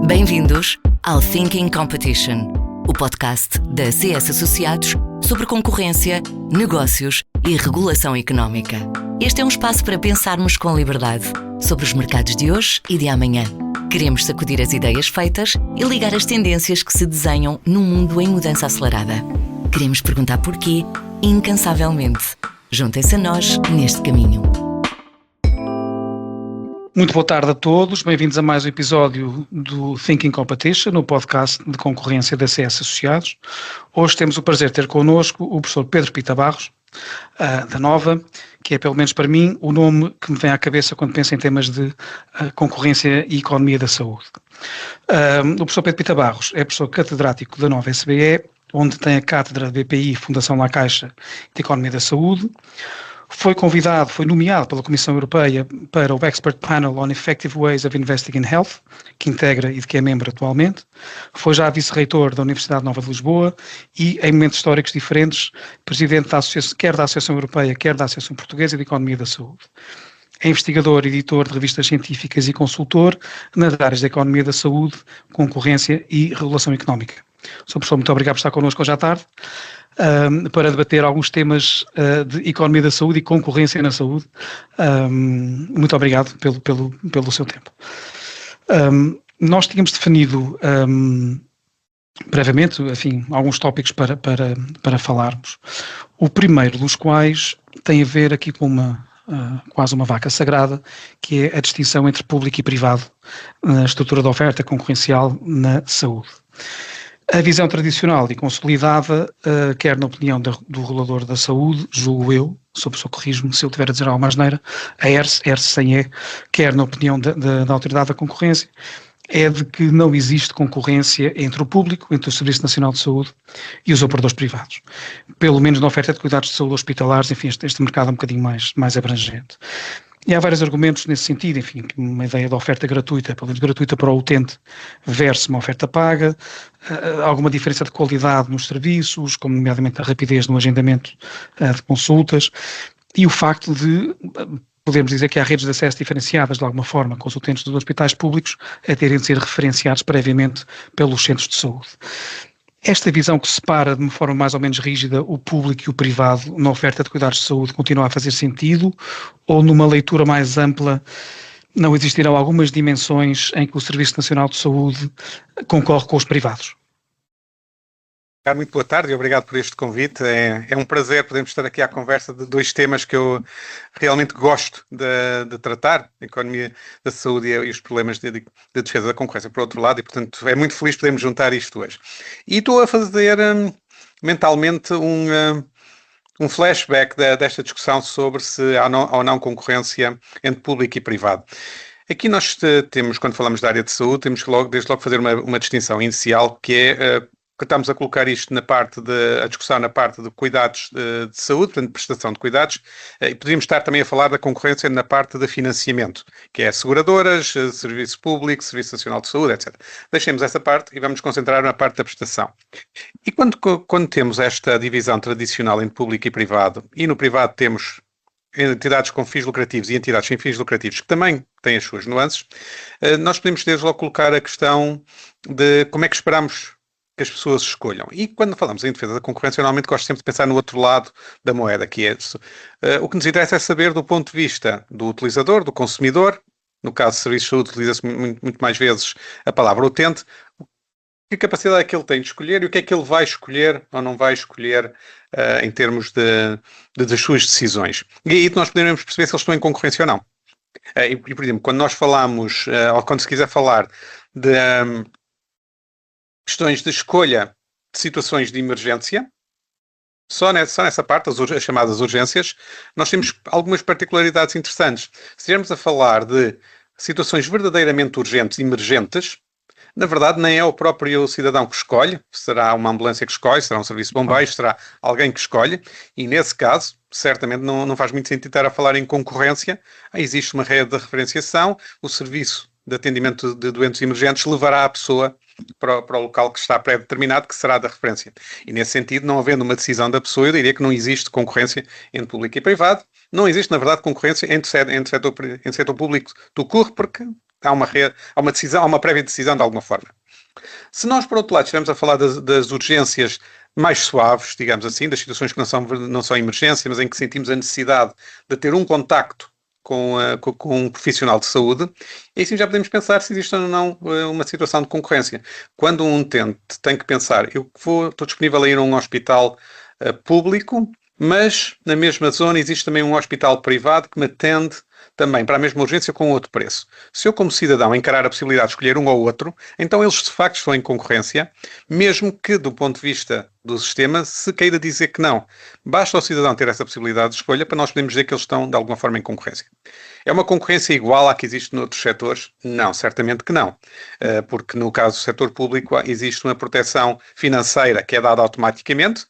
Bem-vindos ao Thinking Competition, o podcast da CS Associados sobre concorrência, negócios e regulação económica. Este é um espaço para pensarmos com liberdade sobre os mercados de hoje e de amanhã. Queremos sacudir as ideias feitas e ligar as tendências que se desenham num mundo em mudança acelerada. Queremos perguntar porquê, incansavelmente. Juntem-se a nós neste caminho. Muito boa tarde a todos, bem-vindos a mais um episódio do Thinking Competition, no podcast de concorrência da CS Associados. Hoje temos o prazer de ter connosco o professor Pedro Pita Barros, da Nova, que é, pelo menos para mim, o nome que me vem à cabeça quando penso em temas de concorrência e economia da saúde. O professor Pedro Pita Barros é professor catedrático da Nova SBE, onde tem a cátedra de BPI, Fundação La Caixa de Economia da Saúde. Foi nomeado pela Comissão Europeia para o Expert Panel on Effective Ways of Investing in Health, que integra e de que é membro atualmente. Foi já vice-reitor da Universidade Nova de Lisboa e, em momentos históricos diferentes, presidente da Associação, quer da Associação Europeia, quer da Associação Portuguesa de Economia da Saúde. É investigador, editor de revistas científicas e consultor nas áreas da economia da saúde, concorrência e regulação económica. Sr. Professor, muito obrigado por estar connosco hoje à tarde. Para debater alguns temas de economia da saúde e concorrência na saúde. Muito obrigado pelo seu tempo. Nós tínhamos definido brevemente, enfim, alguns tópicos para falarmos. O primeiro dos quais tem a ver aqui com quase uma vaca sagrada, que é a distinção entre público e privado na estrutura da oferta concorrencial na saúde. A visão tradicional e consolidada, quer na opinião do regulador da saúde, julgo eu, Sr. Professor, corrijo-me se eu estiver a dizer alguma asneira, a ERSE sem E, quer na opinião da Autoridade da Concorrência, é de que não existe concorrência entre o público, entre o Serviço Nacional de Saúde e os operadores privados. Pelo menos na oferta de cuidados de saúde hospitalares, enfim, este mercado é um bocadinho mais abrangente. E há vários argumentos nesse sentido, enfim, uma ideia de oferta gratuita, pelo menos gratuita para o utente, versus uma oferta paga, alguma diferença de qualidade nos serviços, como nomeadamente a rapidez no agendamento de consultas, e o facto de podemos dizer que há redes de acesso diferenciadas de alguma forma com os utentes dos hospitais públicos a terem de ser referenciados previamente pelos centros de saúde. Esta visão que separa de uma forma mais ou menos rígida o público e o privado na oferta de cuidados de saúde continua a fazer sentido, ou numa leitura mais ampla não existirão algumas dimensões em que o Serviço Nacional de Saúde concorre com os privados? Muito boa tarde e obrigado por este convite. É um prazer podermos estar aqui à conversa de dois temas que eu realmente gosto de tratar, a economia da saúde e os problemas de defesa da concorrência, por outro lado, e portanto é muito feliz podermos juntar isto hoje. E estou a fazer mentalmente um flashback desta discussão sobre se há ou não concorrência entre público e privado. Aqui nós temos, quando falamos da área de saúde, temos que desde logo fazer uma distinção inicial, que é que estamos a colocar isto a discussão na parte de cuidados de saúde, portanto, prestação de cuidados, e poderíamos estar também a falar da concorrência na parte de financiamento, que é seguradoras, serviço público, Serviço Nacional de Saúde, etc. Deixemos essa parte e vamos nos concentrar na parte da prestação. E quando temos esta divisão tradicional entre público e privado, e no privado temos entidades com fins lucrativos e entidades sem fins lucrativos, que também têm as suas nuances, nós podemos desde logo colocar a questão de como é que esperamos que as pessoas escolham. E quando falamos em defesa da concorrência, normalmente gosto sempre de pensar no outro lado da moeda, que é o que nos interessa é saber do ponto de vista do utilizador, do consumidor, no caso de serviços de saúde utiliza-se muito mais vezes a palavra utente, que capacidade é que ele tem de escolher e o que é que ele vai escolher ou não vai escolher em termos das suas decisões. E aí nós poderemos perceber se eles estão em concorrência ou não. E por exemplo, quando nós falamos, ou quando se quiser falar de questões de escolha de situações de emergência, só nessa parte, as chamadas urgências, nós temos algumas particularidades interessantes. Se estivermos a falar de situações verdadeiramente urgentes, emergentes, na verdade nem é o próprio cidadão que escolhe, será uma ambulância que escolhe, será um serviço de bombeiros, será alguém que escolhe, e nesse caso, certamente não faz muito sentido estar a falar em concorrência. Existe uma rede de referenciação, o serviço de atendimento de doentes emergentes levará a pessoa para o local que está pré-determinado, que será da referência. E nesse sentido, não havendo uma decisão da pessoa, eu diria que não existe concorrência entre público e privado. Não existe, na verdade, concorrência entre setor público do CUR, porque há uma decisão, há uma prévia decisão de alguma forma. Se nós, por outro lado, estivermos a falar das urgências mais suaves, digamos assim, das situações que não são emergência, mas em que sentimos a necessidade de ter um contacto com um profissional de saúde, e assim já podemos pensar se existe ou não uma situação de concorrência. Quando um utente tem que pensar, estou disponível a ir a um hospital público, mas na mesma zona existe também um hospital privado que me atende também para a mesma urgência com outro preço. Se eu, como cidadão, encarar a possibilidade de escolher um ou outro, então eles de facto estão em concorrência, mesmo que do ponto de vista do sistema se queira dizer que não. Basta ao cidadão ter essa possibilidade de escolha para nós podermos dizer que eles estão de alguma forma em concorrência. É uma concorrência igual à que existe noutros setores? Não, certamente que não. Porque no caso do setor público existe uma proteção financeira que é dada automaticamente,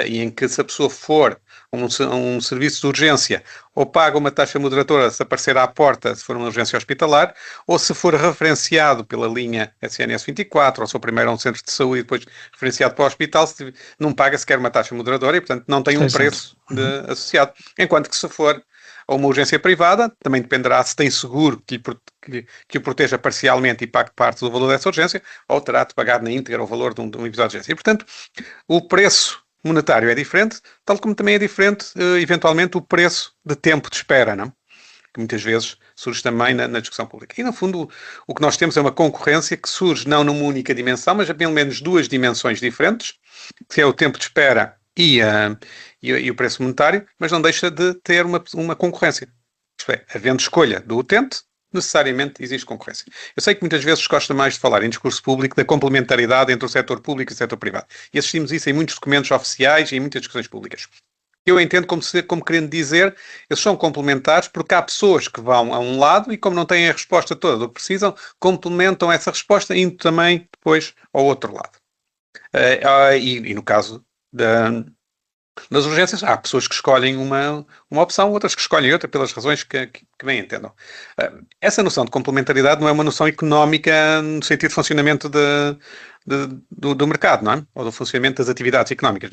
e em que se a pessoa for um serviço de urgência ou paga uma taxa moderatora se aparecer à porta, se for uma urgência hospitalar, ou se for referenciado pela linha SNS 24, ou se for primeiro a um centro de saúde e depois referenciado para o hospital, não paga sequer uma taxa moderadora e, portanto, não tem um preço associado. Enquanto que se for a uma urgência privada, também dependerá se tem seguro que o proteja parcialmente e pague parte do valor dessa urgência, ou terá de pagar na íntegra o valor de um episódio de urgência. E, portanto, o preço monetário é diferente, tal como também é diferente, eventualmente, o preço de tempo de espera, não? Que muitas vezes surge também na discussão pública. E, no fundo, o que nós temos é uma concorrência que surge não numa única dimensão, mas a pelo menos duas dimensões diferentes, que é o tempo de espera e o preço monetário, mas não deixa de ter uma concorrência. Isto é, havendo escolha do utente, necessariamente existe concorrência. Eu sei que muitas vezes se gosta mais de falar em discurso público da complementaridade entre o setor público e o setor privado. E assistimos isso em muitos documentos oficiais e em muitas discussões públicas. Eu entendo como querendo dizer, eles são complementares porque há pessoas que vão a um lado e, como não têm a resposta toda do que precisam, complementam essa resposta indo também depois ao outro lado. E no caso das urgências, há pessoas que escolhem uma opção, outras que escolhem outra, pelas razões que bem entendam. Essa noção de complementaridade não é uma noção económica no sentido de funcionamento do mercado, não é? Ou do funcionamento das atividades económicas.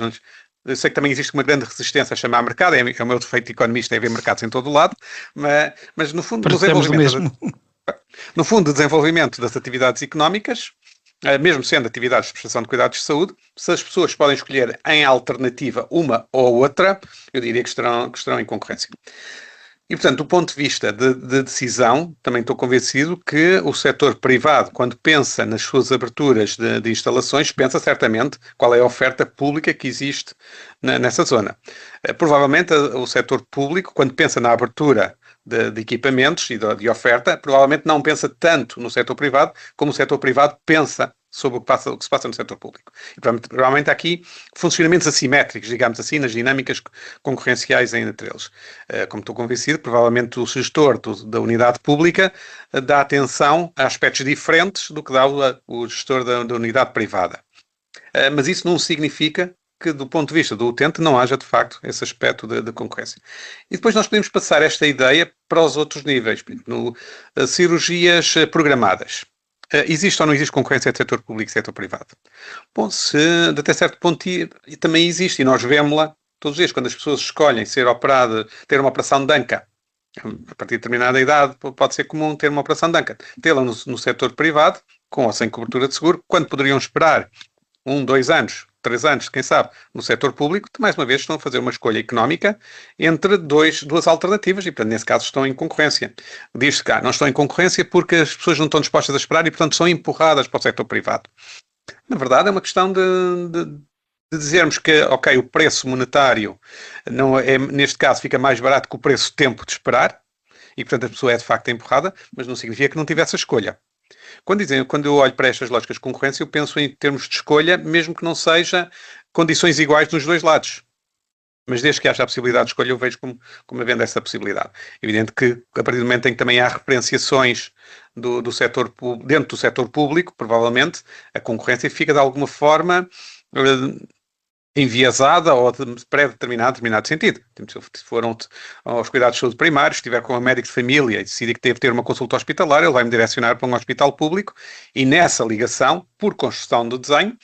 Eu sei que também existe uma grande resistência a chamar mercado, é o meu defeito de economista, é ver mercados em todo o lado, mas no fundo, no fundo, o desenvolvimento das atividades económicas, mesmo sendo atividades de prestação de cuidados de saúde, se as pessoas podem escolher em alternativa uma ou outra, eu diria que estarão em concorrência. E, portanto, do ponto de vista de decisão, também estou convencido que o setor privado, quando pensa nas suas aberturas de instalações, pensa certamente qual é a oferta pública que existe nessa zona. Provavelmente o setor público, quando pensa na abertura de equipamentos e de oferta, provavelmente não pensa tanto no setor privado como o setor privado pensa sobre o que se passa no setor público. E provavelmente há aqui funcionamentos assimétricos, digamos assim, nas dinâmicas concorrenciais entre eles. Como estou convencido, provavelmente o gestor da unidade pública dá atenção a aspectos diferentes do que dá o gestor da unidade privada. Mas isso não significa que, do ponto de vista do utente, não haja, de facto, esse aspecto de concorrência. E depois nós podemos passar esta ideia para os outros níveis, por exemplo, cirurgias programadas. Existe ou não existe concorrência entre setor público e setor privado? Bom, até certo ponto também existe, e nós vemos-la todos os dias, quando as pessoas escolhem ser operadas, ter uma operação de anca. A partir de determinada idade pode ser comum ter uma operação de anca. Tê-la no setor privado, com ou sem cobertura de seguro, quando poderiam esperar 1, 2 anos, 3 anos, quem sabe, no setor público, mais uma vez estão a fazer uma escolha económica entre duas alternativas e, portanto, nesse caso estão em concorrência. Diz-se que não estão em concorrência porque as pessoas não estão dispostas a esperar e, portanto, são empurradas para o setor privado. Na verdade, é uma questão de dizermos que, ok, o preço monetário, não é, neste caso, fica mais barato que o preço de tempo de esperar e, portanto, a pessoa é, de facto, empurrada, mas não significa que não tivesse a escolha. Quando eu olho para estas lógicas de concorrência, eu penso em termos de escolha, mesmo que não seja condições iguais nos dois lados. Mas desde que haja a possibilidade de escolha, eu vejo como havendo essa possibilidade. Evidente que, a partir do momento em que também há referenciações dentro do setor público, provavelmente, a concorrência fica de alguma forma enviesada ou pré-determinado sentido. Se foram aos cuidados de saúde primários, se estiver com um médico de família e decidir que deve ter uma consulta hospitalar, ele vai-me direcionar para um hospital público e nessa ligação, por construção do desenho,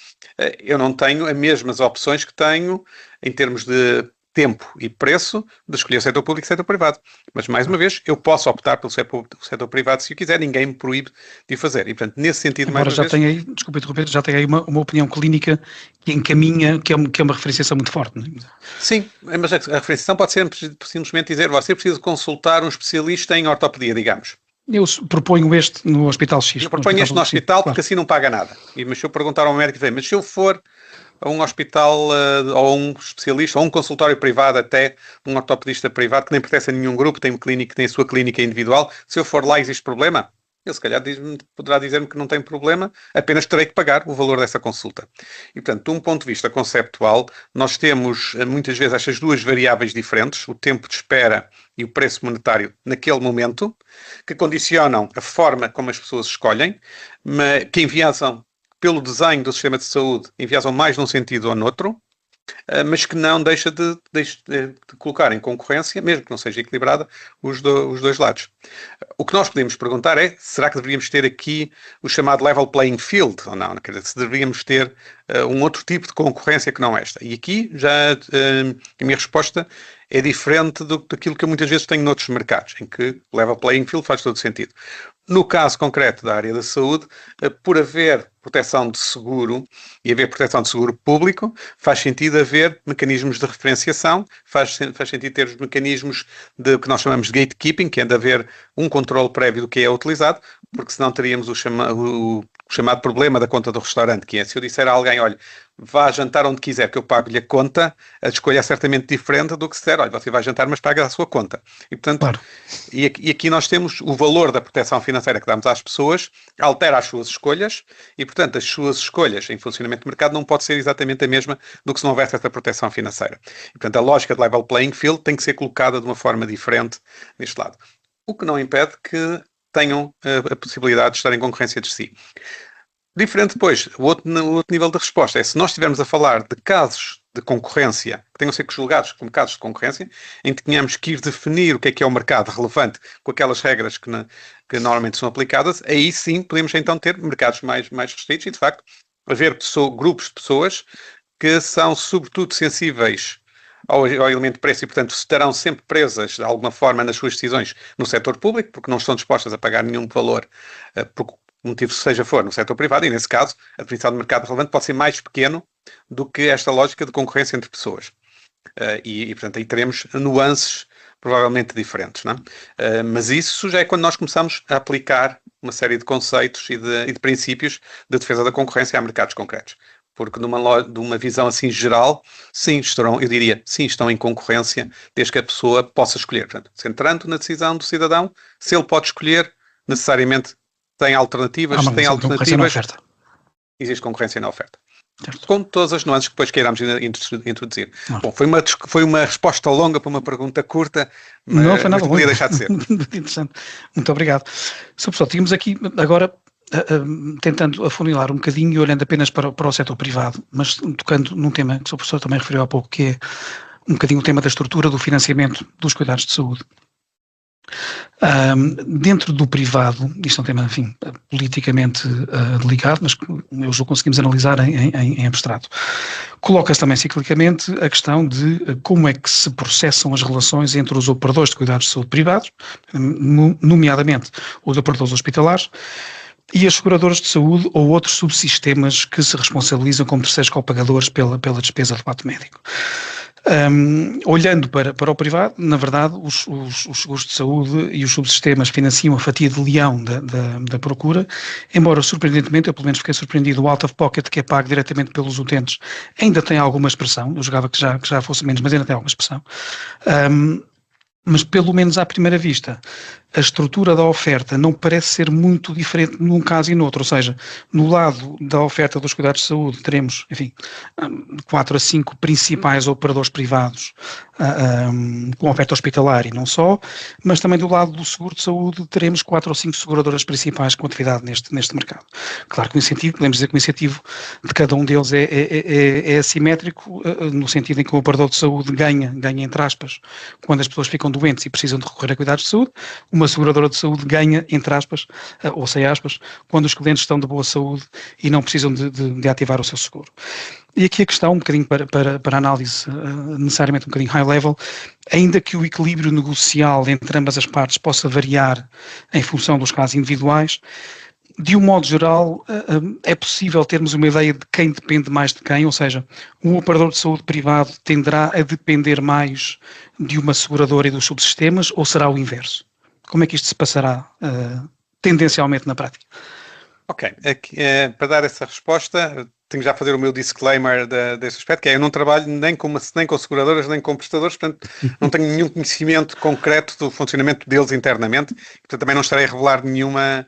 eu não tenho as mesmas opções que tenho em termos de tempo e preço de escolher setor público e setor privado. Mas, mais uma vez, eu posso optar pelo setor privado se eu quiser, ninguém me proíbe de o fazer. E, portanto, nesse sentido, Agora mais uma vez... Desculpe interromper, já tem aí uma opinião clínica que encaminha, que é uma referenciação muito forte, não é? Sim, mas a referenciação pode ser simplesmente dizer, você precisa consultar um especialista em ortopedia, digamos. Eu proponho este no Hospital X. Eu proponho este no hospital porque assim não paga nada. Mas se eu perguntar ao médico, mas se eu for a um hospital ou a um especialista, ou a um consultório privado até, um ortopedista privado que nem pertence a nenhum grupo, tem a sua clínica individual, se eu for lá existe problema? Ele se calhar poderá dizer-me que não tem problema, apenas terei que pagar o valor dessa consulta. E, portanto, de um ponto de vista conceptual, nós temos muitas vezes estas duas variáveis diferentes, o tempo de espera e o preço monetário naquele momento, que condicionam a forma como as pessoas escolhem, que enviesam pelo desenho do sistema de saúde, enviesam mais num sentido ou noutro, mas que não deixa de colocar em concorrência, mesmo que não seja equilibrada, os dois lados. O que nós podemos perguntar é, será que deveríamos ter aqui o chamado level playing field ou não? Quer dizer, se deveríamos ter um outro tipo de concorrência que não esta. E aqui já a minha resposta é diferente daquilo que eu muitas vezes tenho noutros mercados, em que level playing field faz todo sentido. No caso concreto da área da saúde, por haver proteção de seguro e haver proteção de seguro público, faz sentido haver mecanismos de referenciação, faz sentido ter os mecanismos de que nós chamamos de gatekeeping, que é de haver um controle prévio do que é utilizado, porque senão teríamos o chamado problema da conta do restaurante, que é, se eu disser a alguém, olha, vá jantar onde quiser que eu pago-lhe a conta, a escolha é certamente diferente do que se disser, olha, você vai jantar, mas paga a sua conta. E, portanto, claro. E aqui nós temos o valor da proteção financeira que damos às pessoas, altera as suas escolhas, e, portanto, as suas escolhas em funcionamento do mercado não pode ser exatamente a mesma do que se não houvesse essa proteção financeira. E, portanto, a lógica de level playing field tem que ser colocada de uma forma diferente neste lado. O que não impede que tenham a possibilidade de estar em concorrência de si. Diferente depois, o outro nível de resposta é se nós estivermos a falar de casos de concorrência que tenham que ser julgados como casos de concorrência, em que tenhamos que ir definir o que é o mercado relevante com aquelas regras que normalmente são aplicadas, aí sim podemos então ter mercados mais restritos e, de facto, haver grupos de pessoas que são sobretudo sensíveis ao elemento de preço e, portanto, estarão sempre presas de alguma forma nas suas decisões no setor público, porque não estão dispostas a pagar nenhum valor por motivo seja for no setor privado, e nesse caso a definição de mercado relevante pode ser mais pequeno do que esta lógica de concorrência entre pessoas. Portanto, aí teremos nuances provavelmente diferentes, não é? Mas isso já é quando nós começamos a aplicar uma série de conceitos e de princípios de defesa da concorrência a mercados concretos. Porque de uma visão assim geral, sim, estão em concorrência, desde que a pessoa possa escolher. Portanto, centrando na decisão do cidadão, se ele pode escolher, necessariamente tem alternativas, se tem alternativas, existe concorrência na oferta. Certo. Com todas as nuances que depois queiramos introduzir. Bom, foi uma resposta longa para uma pergunta curta, mas não foi nada longa. Podia deixar de ser. Muito interessante. Muito obrigado. Sr. Professor, tínhamos aqui agora tentando afunilar um bocadinho e olhando apenas para o setor privado, mas tocando num tema que o Sr. Professor também referiu há pouco, que é um bocadinho o tema da estrutura do financiamento dos cuidados de saúde. Dentro do privado, isto é um tema, enfim, politicamente delicado, mas eu julgo que conseguimos analisar em abstrato. Coloca-se também ciclicamente a questão de como é que se processam as relações entre os operadores de cuidados de saúde privados, nomeadamente os operadores hospitalares, e as seguradoras de saúde ou outros subsistemas que se responsabilizam como terceiros copagadores pela despesa do ato médico. Olhando para o privado, na verdade, os seguros de saúde e os subsistemas financiam a fatia de leão da procura, embora surpreendentemente, eu pelo menos fiquei surpreendido, o out of pocket que é pago diretamente pelos utentes ainda tem alguma expressão, eu julgava que já fosse menos, mas ainda tem alguma expressão. Mas pelo menos à primeira vista, a estrutura da oferta não parece ser muito diferente num caso e no outro, ou seja, no lado da oferta dos cuidados de saúde teremos, enfim, 4 a 5 principais operadores privados com oferta hospitalar e não só, mas também do lado do seguro de saúde teremos 4 ou 5 seguradoras principais com atividade neste mercado. Claro que o incentivo, podemos dizer que o incentivo de cada um deles é assimétrico, no sentido em que o operador de saúde ganha entre aspas, quando as pessoas ficam doentes e precisam de recorrer a cuidados de saúde, uma seguradora de saúde ganha, entre aspas, ou sem aspas, quando os clientes estão de boa saúde e não precisam de ativar o seu seguro. E aqui a questão, um bocadinho para análise necessariamente um bocadinho high level, ainda que o equilíbrio negocial entre ambas as partes possa variar em função dos casos individuais, de um modo geral, é possível termos uma ideia de quem depende mais de quem, ou seja, um operador de saúde privado tenderá a depender mais de uma seguradora e dos subsistemas, ou será o inverso? Como é que isto se passará tendencialmente na prática? Ok, aqui, para dar essa resposta, tenho já a fazer o meu disclaimer desse aspecto, que é: eu não trabalho nem com seguradoras, nem com prestadores, portanto não tenho nenhum conhecimento concreto do funcionamento deles internamente, portanto também não estarei a revelar nenhuma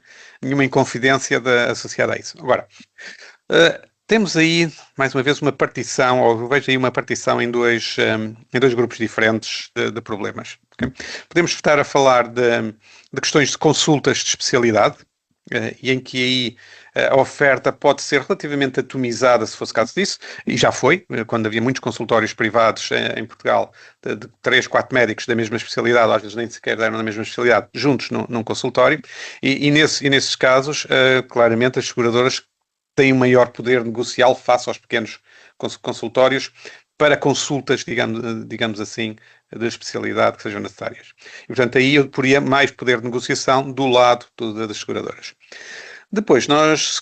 inconfidência associada a isso. Agora, temos aí, mais uma vez, uma partição, ou vejo aí uma partição em dois grupos diferentes de problemas. Okay? Podemos estar a falar de questões de consultas de especialidade, e em que aí a oferta pode ser relativamente atomizada, se fosse caso disso, e já foi, quando havia muitos consultórios privados em Portugal, de 3, 4 médicos da mesma especialidade, ou às vezes nem sequer eram da mesma especialidade, juntos num consultório, e nesses casos, claramente as seguradoras têm um maior poder negocial face aos pequenos consultórios para consultas, digamos assim, de especialidade que sejam necessárias. E, portanto, aí eu poria mais poder de negociação do lado das seguradoras. Depois, nós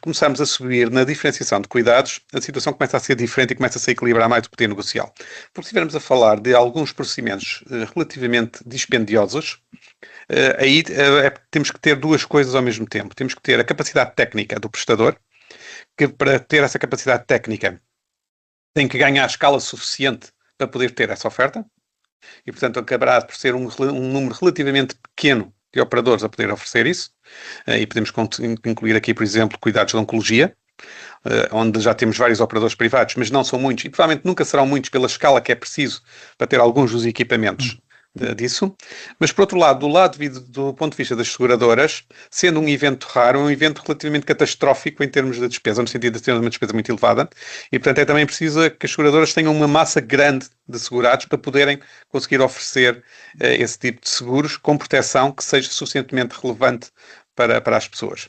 começarmos a subir na diferenciação de cuidados, a situação começa a ser diferente e começa a se equilibrar mais o poder negocial. Porque se estivermos a falar de alguns procedimentos relativamente dispendiosos, aí temos que ter duas coisas ao mesmo tempo. Temos que ter a capacidade técnica do prestador, que para ter essa capacidade técnica tem que ganhar escala suficiente para poder ter essa oferta, e portanto acabará por ser um número relativamente pequeno de operadores a poder oferecer isso, e podemos incluir aqui, por exemplo, cuidados de oncologia, onde já temos vários operadores privados, mas não são muitos, e provavelmente nunca serão muitos pela escala que é preciso para ter alguns dos equipamentos disso. Mas, por outro lado, do ponto de vista das seguradoras, sendo um evento raro, é um evento relativamente catastrófico em termos de despesa, no sentido de ter uma despesa muito elevada, e, portanto, é também preciso que as seguradoras tenham uma massa grande de segurados para poderem conseguir oferecer esse tipo de seguros com proteção que seja suficientemente relevante para as pessoas.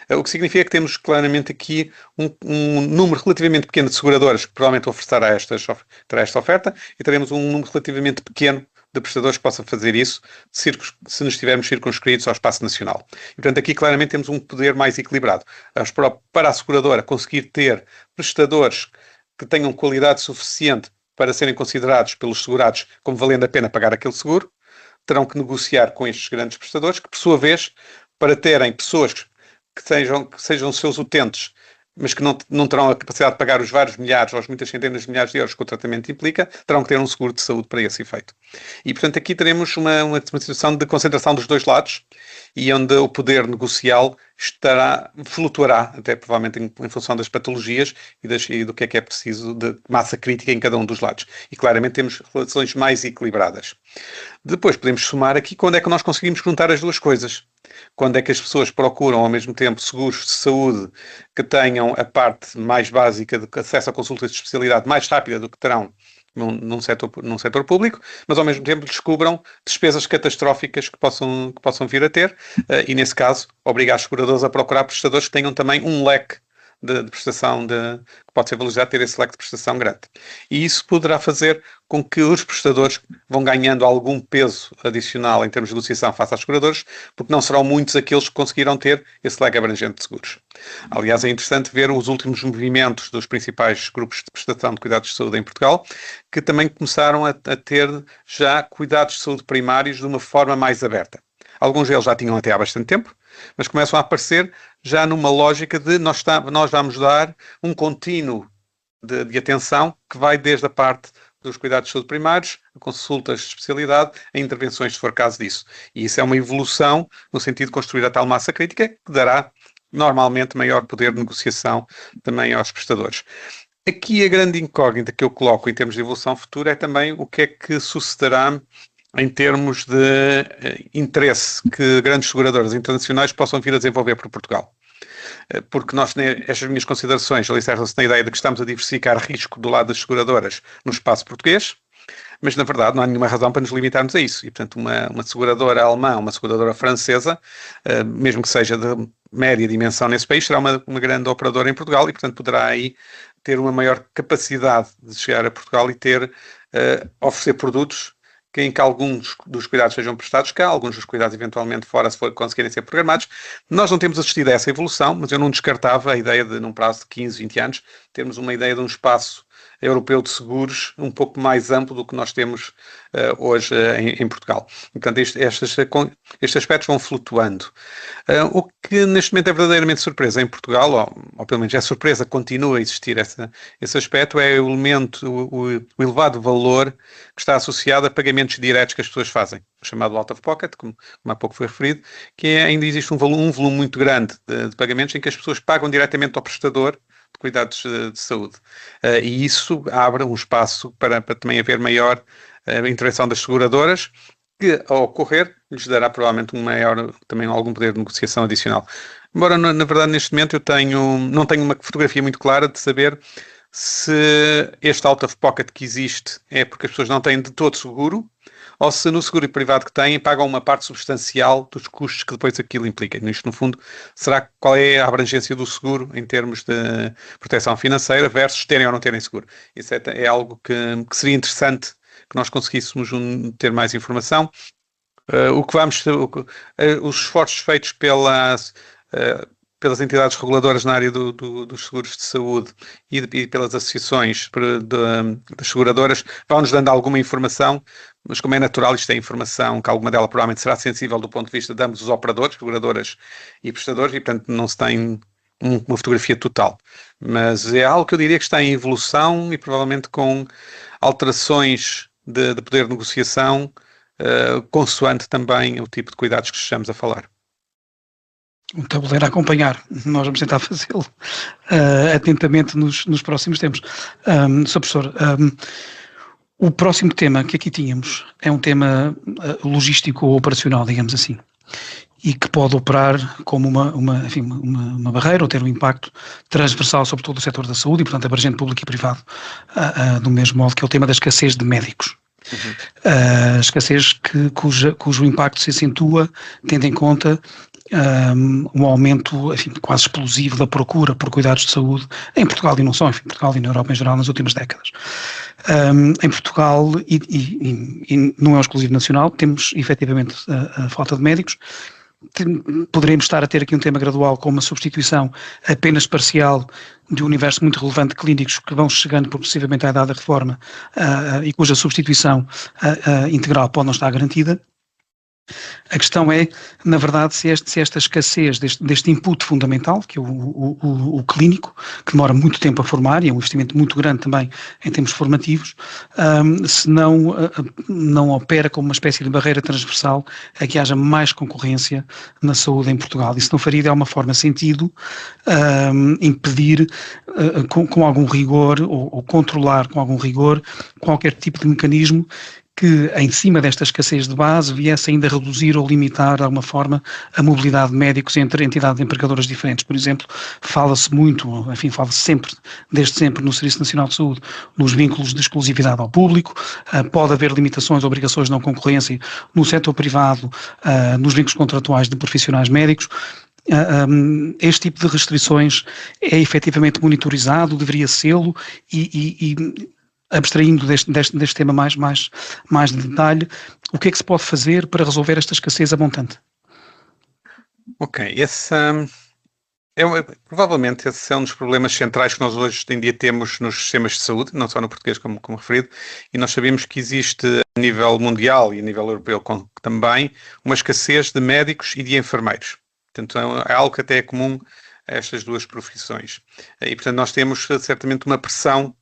O que significa que temos claramente aqui um número relativamente pequeno de seguradoras que provavelmente oferecerá esta oferta, e teremos um número relativamente pequeno de prestadores que possam fazer isso se nos estivermos circunscritos ao espaço nacional. E, portanto, aqui claramente temos um poder mais equilibrado. Para a seguradora conseguir ter prestadores que tenham qualidade suficiente para serem considerados pelos segurados como valendo a pena pagar aquele seguro, terão que negociar com estes grandes prestadores, que por sua vez, para terem pessoas que sejam seus utentes, mas que não terão a capacidade de pagar os vários milhares ou as muitas centenas de milhares de euros que o tratamento implica, terão que ter um seguro de saúde para esse efeito. E, portanto, aqui teremos uma situação de concentração dos dois lados, e onde o poder negocial flutuará, até provavelmente em função das patologias e do que é preciso de massa crítica em cada um dos lados. E claramente temos relações mais equilibradas. Depois podemos somar aqui quando é que nós conseguimos juntar as duas coisas. Quando é que as pessoas procuram ao mesmo tempo seguros de saúde que tenham a parte mais básica de acesso a consultas de especialidade mais rápida do que terão num setor público, mas ao mesmo tempo descubram despesas catastróficas que possam vir a ter, e nesse caso obrigar os seguradores a procurar prestadores que tenham também um leque de prestação que pode ser valorizado, ter esse leque de prestação grande. E isso poderá fazer com que os prestadores vão ganhando algum peso adicional em termos de negociação face aos seguradores, porque não serão muitos aqueles que conseguirão ter esse leque abrangente de seguros. Aliás, é interessante ver os últimos movimentos dos principais grupos de prestação de cuidados de saúde em Portugal, que também começaram a ter já cuidados de saúde primários de uma forma mais aberta. Alguns deles já tinham até há bastante tempo, mas começam a aparecer já numa lógica de nós vamos dar um contínuo de atenção que vai desde a parte dos cuidados de saúde primários, a consultas de especialidade, a intervenções, se for caso disso. E isso é uma evolução no sentido de construir a tal massa crítica que dará normalmente maior poder de negociação também aos prestadores. Aqui a grande incógnita que eu coloco em termos de evolução futura é também o que é que sucederá em termos de interesse que grandes seguradoras internacionais possam vir a desenvolver por Portugal. Porque estas minhas considerações alicerçam-se na ideia de que estamos a diversificar risco do lado das seguradoras no espaço português, mas na verdade não há nenhuma razão para nos limitarmos a isso. E, portanto, uma seguradora alemã, uma seguradora francesa, mesmo que seja de média dimensão nesse país, será uma grande operadora em Portugal e, portanto, poderá aí ter uma maior capacidade de chegar a Portugal e oferecer produtos em que alguns dos cuidados sejam prestados cá, alguns dos cuidados eventualmente fora, se conseguirem ser programados. Nós não temos assistido a essa evolução, mas eu não descartava a ideia de, num prazo de 15, 20 anos, termos uma ideia de um espaço europeu de seguros um pouco mais amplo do que nós temos hoje em Portugal. E, portanto, estes aspectos vão flutuando. O que neste momento é verdadeiramente surpresa em Portugal, ou pelo menos é surpresa, continua a existir esse aspecto, é o elevado valor que está associado a pagamentos diretos que as pessoas fazem, o chamado out of pocket, como há pouco foi referido, que ainda existe um volume muito grande de pagamentos em que as pessoas pagam diretamente ao prestador de cuidados de saúde. E isso abre um espaço para também haver maior intervenção das seguradoras, que ao ocorrer lhes dará provavelmente também algum poder de negociação adicional. Embora na verdade neste momento não tenho uma fotografia muito clara de saber se este out of pocket que existe é porque as pessoas não têm de todo seguro, ou se no seguro privado que têm pagam uma parte substancial dos custos que depois aquilo implica. Isto, no fundo, qual é a abrangência do seguro em termos de proteção financeira versus terem ou não terem seguro. Isso é algo que seria interessante que nós conseguíssemos ter mais informação. Os esforços feitos pelas entidades reguladoras na área dos seguros de saúde e pelas associações das seguradoras vão-nos dando alguma informação, mas como é natural, isto é informação que alguma dela provavelmente será sensível do ponto de vista de ambos os operadores, seguradoras e prestadores, e portanto não se tem uma fotografia total. Mas é algo que eu diria que está em evolução e provavelmente com alterações de poder de negociação, consoante também o tipo de cuidados que estejamos a falar. Um tabuleiro a acompanhar. Nós vamos tentar fazê-lo atentamente nos próximos tempos. Sr. Professor, o próximo tema que aqui tínhamos é um tema logístico ou operacional, digamos assim, e que pode operar como uma barreira ou ter um impacto transversal sobre todo o setor da saúde e, portanto, abrangente público e privado, do mesmo modo que é o tema da escassez de médicos. A escassez cujo impacto se acentua tendo em conta um aumento quase explosivo da procura por cuidados de saúde em Portugal e não só, em Portugal e na Europa em geral nas últimas décadas. Em Portugal, e não é um exclusivo nacional, temos efetivamente a falta de médicos. Poderemos estar a ter aqui um tema gradual com uma substituição apenas parcial de um universo muito relevante de clínicos que vão chegando progressivamente à idade da reforma e cuja substituição integral pode não estar garantida. A questão é, na verdade, se esta escassez deste input fundamental, que é o clínico, que demora muito tempo a formar, e é um investimento muito grande também em termos formativos, se não opera como uma espécie de barreira transversal a que haja mais concorrência na saúde em Portugal. Isso não faria de alguma forma sentido impedir com algum rigor ou controlar com algum rigor qualquer tipo de mecanismo que, em cima desta escassez de base, viesse ainda a reduzir ou limitar, de alguma forma, a mobilidade de médicos entre entidades empregadoras diferentes. Por exemplo, fala-se sempre, desde sempre, no Serviço Nacional de Saúde, nos vínculos de exclusividade ao público, pode haver limitações, obrigações de não concorrência no setor privado, nos vínculos contratuais de profissionais médicos. Este tipo de restrições é efetivamente monitorizado, deveria sê-lo, e abstraindo deste tema mais de detalhe, o que é que se pode fazer para resolver esta escassez abundante? Ok, provavelmente esse é um dos problemas centrais que nós hoje em dia temos nos sistemas de saúde, não só no português como referido, e nós sabemos que existe a nível mundial e a nível europeu também uma escassez de médicos e de enfermeiros. Portanto, é algo que até é comum a estas duas profissões. E, portanto, nós temos certamente uma pressão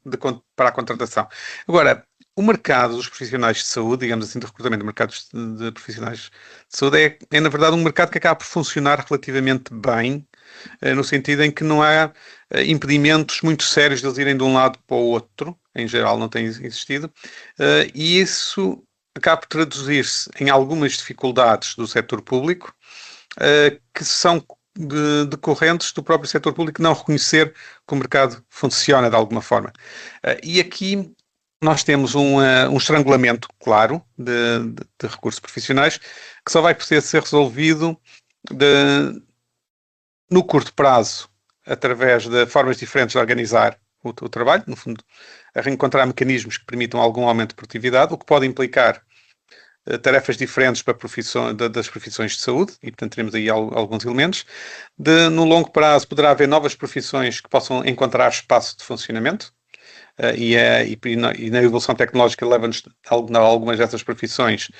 para a contratação. Agora, o mercado dos profissionais de saúde, digamos assim, de recrutamento de mercados de profissionais de saúde, é na verdade um mercado que acaba por funcionar relativamente bem, no sentido em que não há impedimentos muito sérios de eles irem de um lado para o outro, em geral não tem existido, e isso acaba por traduzir-se em algumas dificuldades do setor público, que são decorrentes do próprio setor público não reconhecer que o mercado funciona de alguma forma. E aqui nós temos um estrangulamento claro de recursos profissionais que só vai poder ser resolvido no curto prazo, através de formas diferentes de organizar o trabalho, no fundo, a reencontrar mecanismos que permitam algum aumento de produtividade, o que pode implicar tarefas diferentes para das profissões de saúde, e portanto teremos aí alguns elementos. No longo prazo poderá haver novas profissões que possam encontrar espaço de funcionamento, e na evolução tecnológica leva-nos a algumas dessas profissões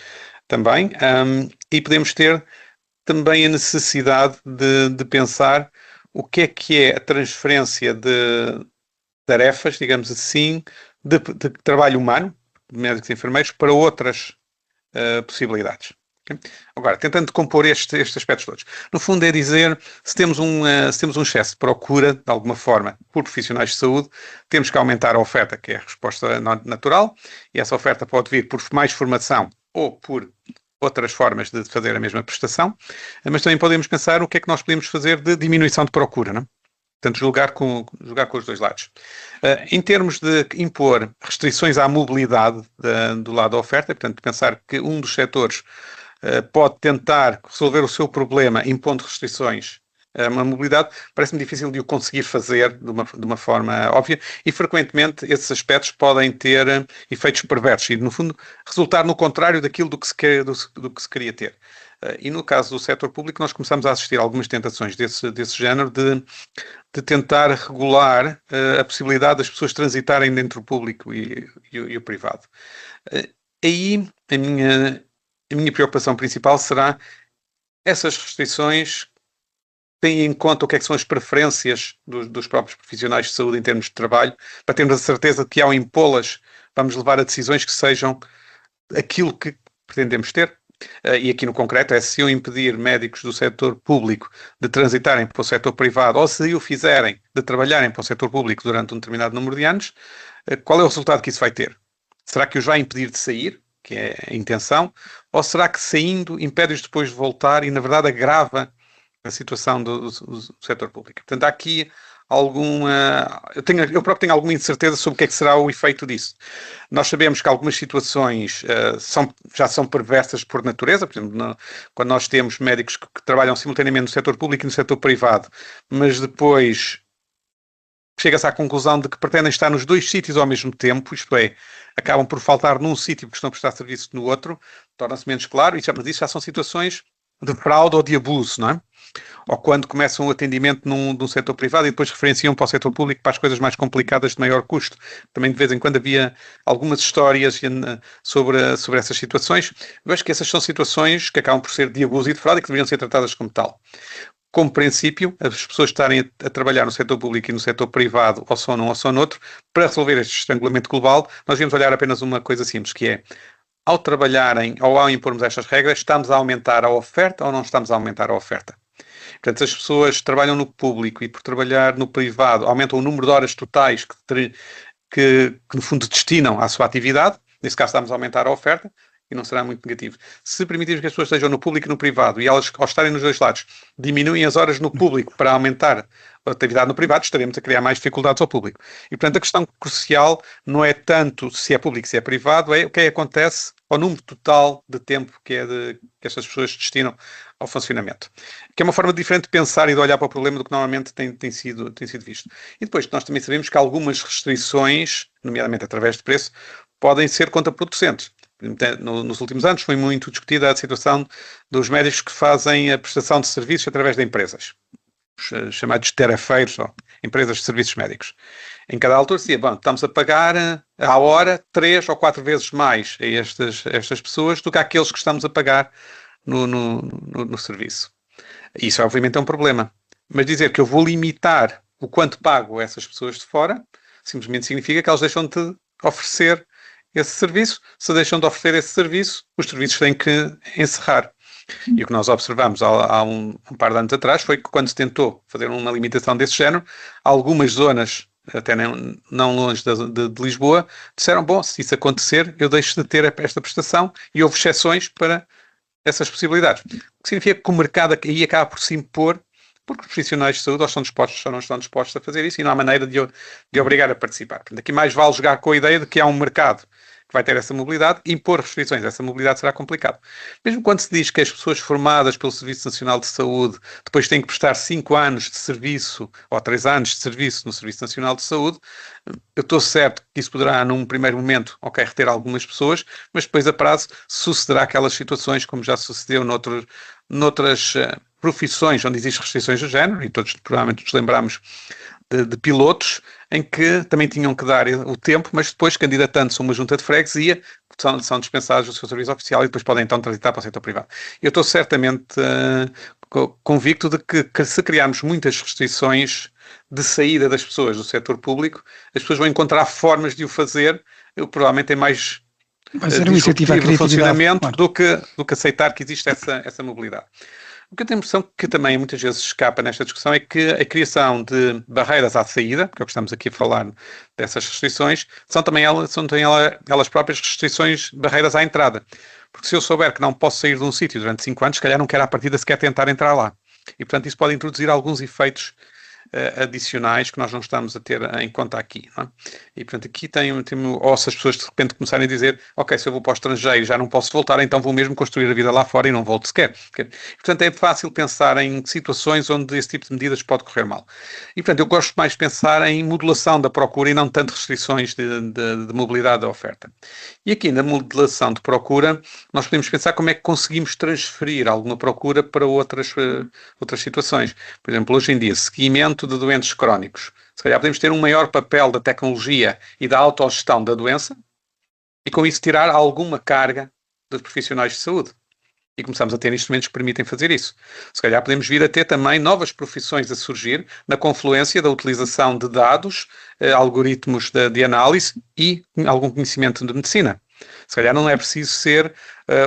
também, e podemos ter também a necessidade de pensar o que é a transferência de tarefas, digamos assim, de trabalho humano, de médicos e enfermeiros, para outras possibilidades. Okay? Agora, tentando compor estes aspectos todos. No fundo é dizer, se temos um excesso de procura, de alguma forma, por profissionais de saúde, temos que aumentar a oferta, que é a resposta natural, e essa oferta pode vir por mais formação ou por outras formas de fazer a mesma prestação, mas também podemos pensar o que é que nós podemos fazer de diminuição de procura, não é? Portanto, jogar com os dois lados. Em termos de impor restrições à mobilidade do lado da oferta, portanto, pensar que um dos setores pode tentar resolver o seu problema impondo restrições a uma mobilidade, parece-me difícil de o conseguir fazer de uma forma óbvia, e frequentemente esses aspectos podem ter efeitos perversos e, no fundo, resultar no contrário daquilo do que se queria ter. E no caso do setor público, nós começamos a assistir a algumas tentações desse género de tentar regular a possibilidade das pessoas transitarem entre o público e o privado. Aí a minha preocupação principal será essas restrições têm em conta o que é que são as preferências dos próprios profissionais de saúde em termos de trabalho, para termos a certeza de que ao impô-las vamos levar a decisões que sejam aquilo que pretendemos ter. E aqui no concreto se eu impedir médicos do setor público de transitarem para o setor privado, ou se o fizerem de trabalharem para o setor público durante um determinado número de anos, qual é o resultado que isso vai ter? Será que os vai impedir de sair, que é a intenção, ou será que saindo impede-os depois de voltar e na verdade agrava a situação do setor público? Portanto, há aqui eu próprio tenho alguma incerteza sobre o que é que será o efeito disso. Nós sabemos que algumas situações já são perversas por natureza, por exemplo, quando nós temos médicos que trabalham simultaneamente no setor público e no setor privado, mas depois chega-se à conclusão de que pretendem estar nos dois sítios ao mesmo tempo, isto é, acabam por faltar num sítio porque estão a prestar serviço no outro, torna-se menos claro, mas isso já são situações de fraude ou de abuso, não é? Ou quando começam o atendimento num setor privado e depois referenciam para o setor público para as coisas mais complicadas de maior custo. Também de vez em quando havia algumas histórias sobre essas situações. Eu acho que essas são situações que acabam por ser de abuso e de fraude e que deveriam ser tratadas como tal. Como princípio, as pessoas estarem a trabalhar no setor público e no setor privado, ou só num ou só noutro, para resolver este estrangulamento global, nós devemos olhar apenas uma coisa simples, que é, ao trabalharem ou ao impormos estas regras, estamos a aumentar a oferta ou não estamos a aumentar a oferta? Portanto, se as pessoas trabalham no público e por trabalhar no privado aumentam o número de horas totais que no fundo destinam à sua atividade, nesse caso estamos a aumentar a oferta e não será muito negativo. Se permitirmos que as pessoas estejam no público e no privado e elas, ao estarem nos dois lados, diminuem as horas no público para aumentar a atividade no privado, estaremos a criar mais dificuldades ao público. E, portanto, a questão crucial não é tanto se é público, se é privado, é o que acontece ao número total de tempo que estas pessoas destinam ao funcionamento. Que é uma forma diferente de pensar e de olhar para o problema do que normalmente tem sido visto. E depois, nós também sabemos que algumas restrições, nomeadamente através de preço, podem ser contraproducentes. Nos últimos anos foi muito discutida a situação dos médicos que fazem a prestação de serviços através de empresas, os chamados terafeiros, ou empresas de serviços médicos. Em cada altura dizia, bom, estamos a pagar à hora 3 ou 4 vezes mais a estas pessoas do que aqueles que estamos a pagar no serviço. Isso obviamente é um problema. Mas dizer que eu vou limitar o quanto pago a essas pessoas de fora, simplesmente significa que elas deixam de oferecer esse serviço. Se deixam de oferecer esse serviço, os serviços têm que encerrar. E o que nós observamos há um par de anos atrás foi que quando se tentou fazer uma limitação desse género, algumas zonas, até não longe de Lisboa, disseram, bom, se isso acontecer, eu deixo de ter esta prestação, e houve exceções para essas possibilidades. O que significa que o mercado aí acaba por se impor, porque os profissionais de saúde ou estão dispostos ou não estão dispostos a fazer isso e não há maneira de obrigar a participar. Portanto, aqui mais vale jogar com a ideia de que há um mercado que vai ter essa mobilidade, impor restrições a essa mobilidade será complicado. Mesmo quando se diz que as pessoas formadas pelo Serviço Nacional de Saúde depois têm que prestar 5 anos de serviço ou 3 anos de serviço no Serviço Nacional de Saúde, eu estou certo que isso poderá, num primeiro momento, reter algumas pessoas, mas depois a prazo sucederá aquelas situações como já sucedeu noutras profissões onde existem restrições do género, e todos provavelmente nos lembramos de pilotos, em que também tinham que dar o tempo, mas depois, candidatando-se a uma junta de freguesia, são dispensados do seu serviço oficial e depois podem então transitar para o setor privado. Eu estou certamente convicto de que se criarmos muitas restrições de saída das pessoas do setor público, as pessoas vão encontrar formas de o fazer, provavelmente é mais vai ser uma iniciativa de funcionamento, claro, do que aceitar que existe essa mobilidade. O que eu tenho a impressão que também muitas vezes escapa nesta discussão é que a criação de barreiras à saída, que é o que estamos aqui a falar dessas restrições, são também elas próprias restrições, barreiras à entrada. Porque se eu souber que não posso sair de um sítio durante 5 anos, se calhar não quero à partida sequer tentar entrar lá. E portanto isso pode introduzir alguns efeitos adicionais que nós não estamos a ter em conta aqui, não é? E portanto aqui ou se as pessoas de repente começarem a dizer, ok, se eu vou para o estrangeiro já não posso voltar, então vou mesmo construir a vida lá fora e não volto sequer. Portanto é fácil pensar em situações onde esse tipo de medidas pode correr mal. E portanto eu gosto mais de pensar em modulação da procura e não tanto restrições de mobilidade da oferta. E aqui na modulação de procura nós podemos pensar como é que conseguimos transferir alguma procura para outras situações. Por exemplo, hoje em dia, seguimento de doentes crónicos. Se calhar podemos ter um maior papel da tecnologia e da autogestão da doença e com isso tirar alguma carga dos profissionais de saúde. E começamos a ter instrumentos que permitem fazer isso. Se calhar podemos vir a ter também novas profissões a surgir na confluência da utilização de dados, algoritmos de análise e algum conhecimento de medicina. Se calhar não é preciso ser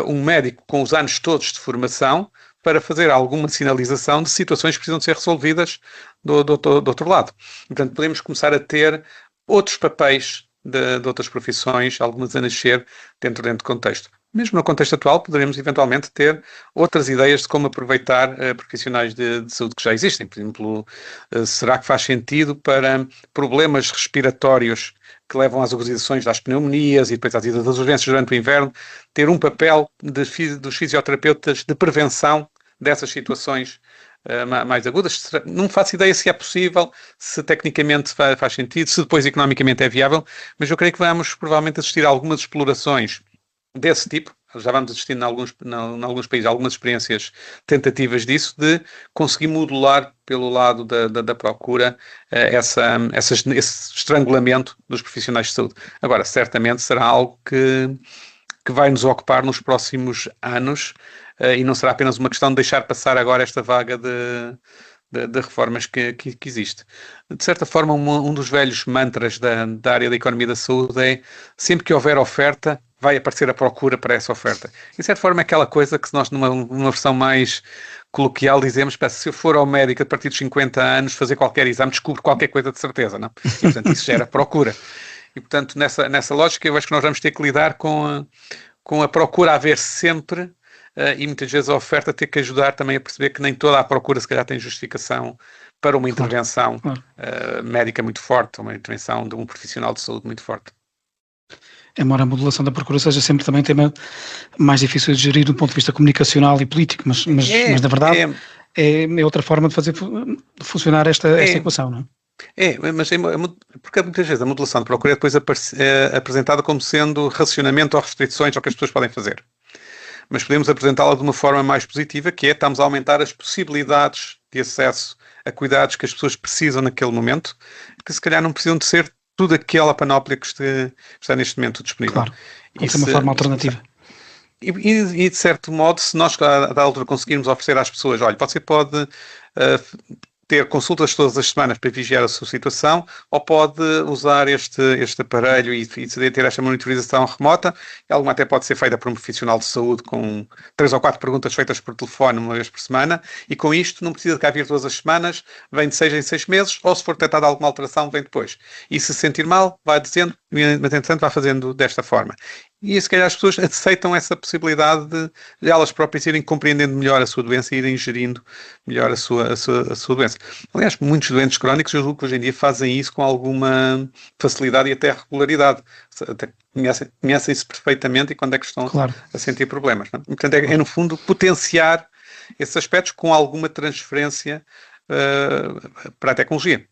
um médico com os anos todos de formação para fazer alguma sinalização de situações que precisam de ser resolvidas do outro lado. Portanto, podemos começar a ter outros papéis de outras profissões, algumas a nascer dentro do contexto. Mesmo no contexto atual, poderemos eventualmente ter outras ideias de como aproveitar profissionais de saúde que já existem. Por exemplo, será que faz sentido para problemas respiratórios que levam às agudizações das pneumonias e depois às idas das urgências durante o inverno, ter um papel dos fisioterapeutas de prevenção dessas situações mais agudas? Não faço ideia se é possível, se tecnicamente faz sentido, se depois economicamente é viável, mas eu creio que vamos provavelmente assistir a algumas explorações desse tipo. Já vamos assistindo em alguns países, algumas experiências tentativas disso, de conseguir modular pelo lado da procura esse estrangulamento dos profissionais de saúde. Agora, certamente será algo que vai nos ocupar nos próximos anos e não será apenas uma questão de deixar passar agora esta vaga de reformas que existe. De certa forma, um dos velhos mantras da área da economia da saúde é: sempre que houver oferta, vai aparecer a procura para essa oferta. E, de certa forma, é aquela coisa que, se nós numa versão mais coloquial dizemos, se eu for ao médico a partir dos 50 anos fazer qualquer exame, descubro qualquer coisa de certeza, não? E, portanto, isso gera procura. E, portanto, nessa lógica, eu acho que nós vamos ter que lidar com a procura a haver sempre e muitas vezes a oferta ter que ajudar também a perceber que nem toda a procura se calhar tem justificação para uma intervenção médica muito forte, uma intervenção de um profissional de saúde muito forte. Embora a modulação da procura seja sempre também tema mais difícil de gerir do ponto de vista comunicacional e político, mas na verdade é outra forma de fazer funcionar esta equação, não é? Porque muitas vezes a modulação de procura é depois apresentada como sendo racionamento ou restrições ao que as pessoas podem fazer. Mas podemos apresentá-la de uma forma mais positiva, que é: estamos a aumentar as possibilidades de acesso a cuidados que as pessoas precisam naquele momento, que se calhar não precisam de ser tudo aquela panóplia que está neste momento disponível. Claro, pode ser uma forma alternativa. E de certo modo, se nós a da altura conseguirmos oferecer às pessoas, olha, você pode ter consultas todas as semanas para vigiar a sua situação, ou pode usar este aparelho e ter esta monitorização remota. Alguma até pode ser feita por um profissional de saúde com 3 ou 4 perguntas feitas por telefone uma vez por semana, e com isto não precisa de cá vir todas as semanas, vem de 6 em 6 meses, ou se for detectada alguma alteração, vem depois. E se sentir mal, vai dizendo, mas entretanto vai fazendo desta forma. E se calhar as pessoas aceitam essa possibilidade de elas próprias irem compreendendo melhor a sua doença e irem gerindo melhor a sua doença. Aliás, muitos doentes crónicos, eu julgo que hoje em dia fazem isso com alguma facilidade e até regularidade. Até conhecem-se perfeitamente e quando é que estão a sentir problemas. Não é? E, portanto, é no fundo potenciar esses aspectos com alguma transferência para a tecnologia.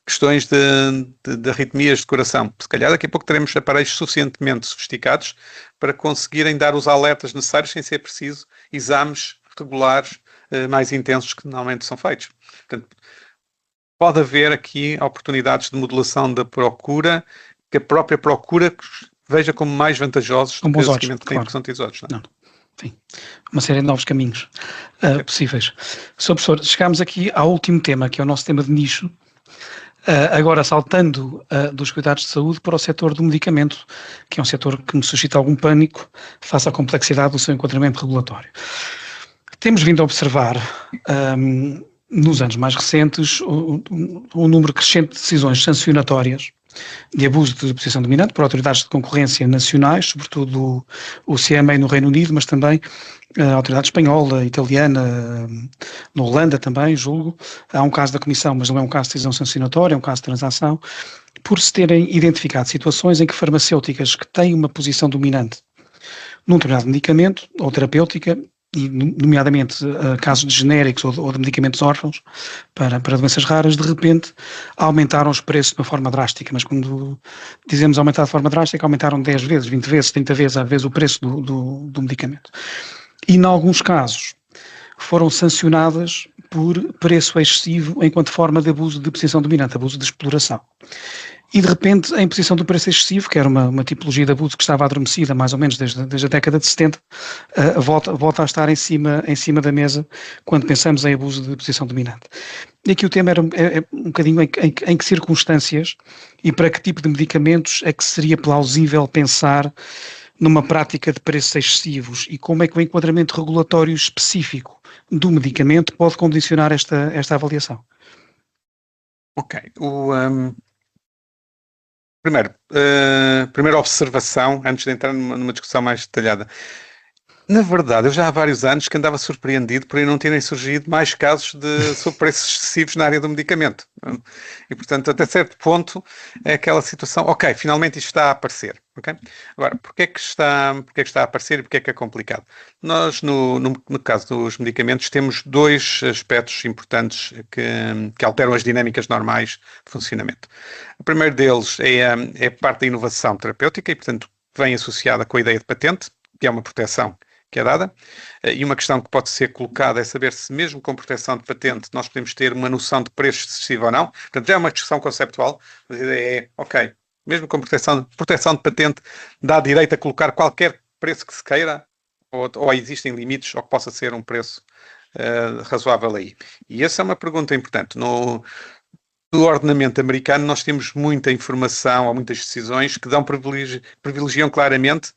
Questões de arritmias de coração. Se calhar daqui a pouco teremos aparelhos suficientemente sofisticados para conseguirem dar os alertas necessários sem ser preciso exames regulares mais intensos que normalmente são feitos. Portanto, pode haver aqui oportunidades de modulação da procura, que a própria procura veja como mais vantajosos do que o seguimento que tem porque são tesouros. Não? Sim, uma série de novos caminhos possíveis. Sr. Professor, chegámos aqui ao último tema, que é o nosso tema de nicho. Agora, saltando dos cuidados de saúde para o setor do medicamento, que é um setor que me suscita algum pânico face à complexidade do seu enquadramento regulatório. Temos vindo a observar, nos anos mais recentes, um número crescente de decisões sancionatórias de abuso de posição dominante por autoridades de concorrência nacionais, sobretudo o CMA no Reino Unido, mas também a autoridade espanhola, italiana, na Holanda também, julgo. Há um caso da Comissão, mas não é um caso de decisão sancionatória, é um caso de transação, por se terem identificado situações em que farmacêuticas que têm uma posição dominante num determinado medicamento ou terapêutica, e nomeadamente casos de genéricos ou de medicamentos órfãos para doenças raras, de repente aumentaram os preços de uma forma drástica, mas quando dizemos aumentar de forma drástica, aumentaram 10 vezes, 20 vezes, 30 vezes, às vezes o preço do medicamento. E em alguns casos foram sancionadas por preço excessivo enquanto forma de abuso de posição dominante, abuso de exploração. E de repente a imposição do preço excessivo, que era uma tipologia de abuso que estava adormecida mais ou menos desde a década de 70, volta a estar em cima da mesa quando pensamos em abuso de posição dominante. E aqui o tema era um bocadinho em que circunstâncias e para que tipo de medicamentos é que seria plausível pensar numa prática de preços excessivos e como é que o enquadramento regulatório específico do medicamento pode condicionar esta avaliação. Ok. Primeira observação, antes de entrar numa discussão mais detalhada. Na verdade, eu já há vários anos que andava surpreendido por não terem surgido mais casos sobre preços excessivos na área do medicamento. E, portanto, até certo ponto, é aquela situação, ok, finalmente isto está a aparecer. Okay? Agora, porquê é que está a aparecer e porquê é que é complicado? Nós, no caso dos medicamentos, temos dois aspectos importantes que alteram as dinâmicas normais de funcionamento. O primeiro deles é a parte da inovação terapêutica e, portanto, vem associada com a ideia de patente, que é uma proteção que é dada, e uma questão que pode ser colocada é saber se mesmo com proteção de patente nós podemos ter uma noção de preço excessivo ou não. Portanto, já é uma discussão conceptual, mas a ideia é, ok, mesmo com proteção de patente dá direito a colocar qualquer preço que se queira, ou existem limites ao que possa ser um preço razoável aí. E essa é uma pergunta importante. No ordenamento americano nós temos muita informação ou muitas decisões que privilegiam claramente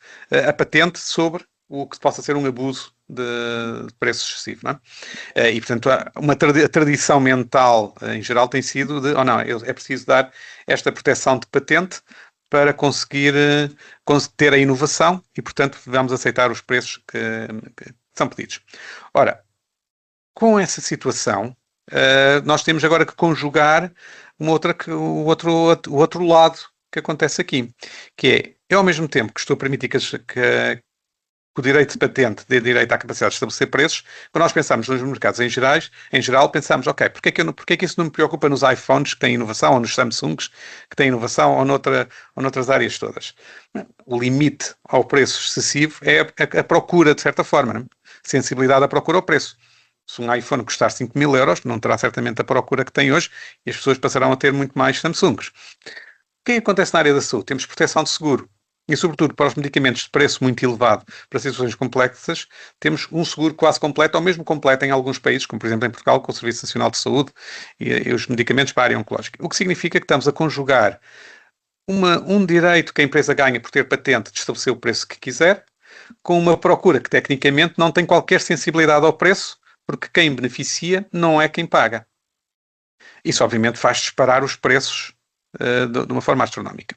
a patente sobre o que possa ser um abuso de preço excessivo, não é? E, portanto, a tradição mental, em geral, tem sido é preciso dar esta proteção de patente para conseguir ter a inovação e, portanto, vamos aceitar os preços que são pedidos. Ora, com essa situação, nós temos agora que conjugar o outro lado que acontece aqui, que é ao mesmo tempo que estou a permitir que o direito de patente dê direito à capacidade de estabelecer preços, quando nós pensamos nos mercados em geral pensamos, ok, porque é que isso não me preocupa nos iPhones que têm inovação, ou nos Samsungs que têm inovação, ou noutras áreas todas? O limite ao preço excessivo é a procura, de certa forma, não é? Sensibilidade à procura ao preço. Se um iPhone custar 5.000 euros, não terá certamente a procura que tem hoje e as pessoas passarão a ter muito mais Samsungs. O que é que acontece na área da saúde? Temos proteção de seguro. E, sobretudo, para os medicamentos de preço muito elevado, para situações complexas, temos um seguro quase completo, ou mesmo completo em alguns países, como por exemplo em Portugal, com o Serviço Nacional de Saúde e os medicamentos para a área oncológica. O que significa que estamos a conjugar um direito que a empresa ganha por ter patente de estabelecer o preço que quiser, com uma procura que tecnicamente não tem qualquer sensibilidade ao preço, porque quem beneficia não é quem paga. Isso, obviamente, faz disparar os preços de uma forma astronómica.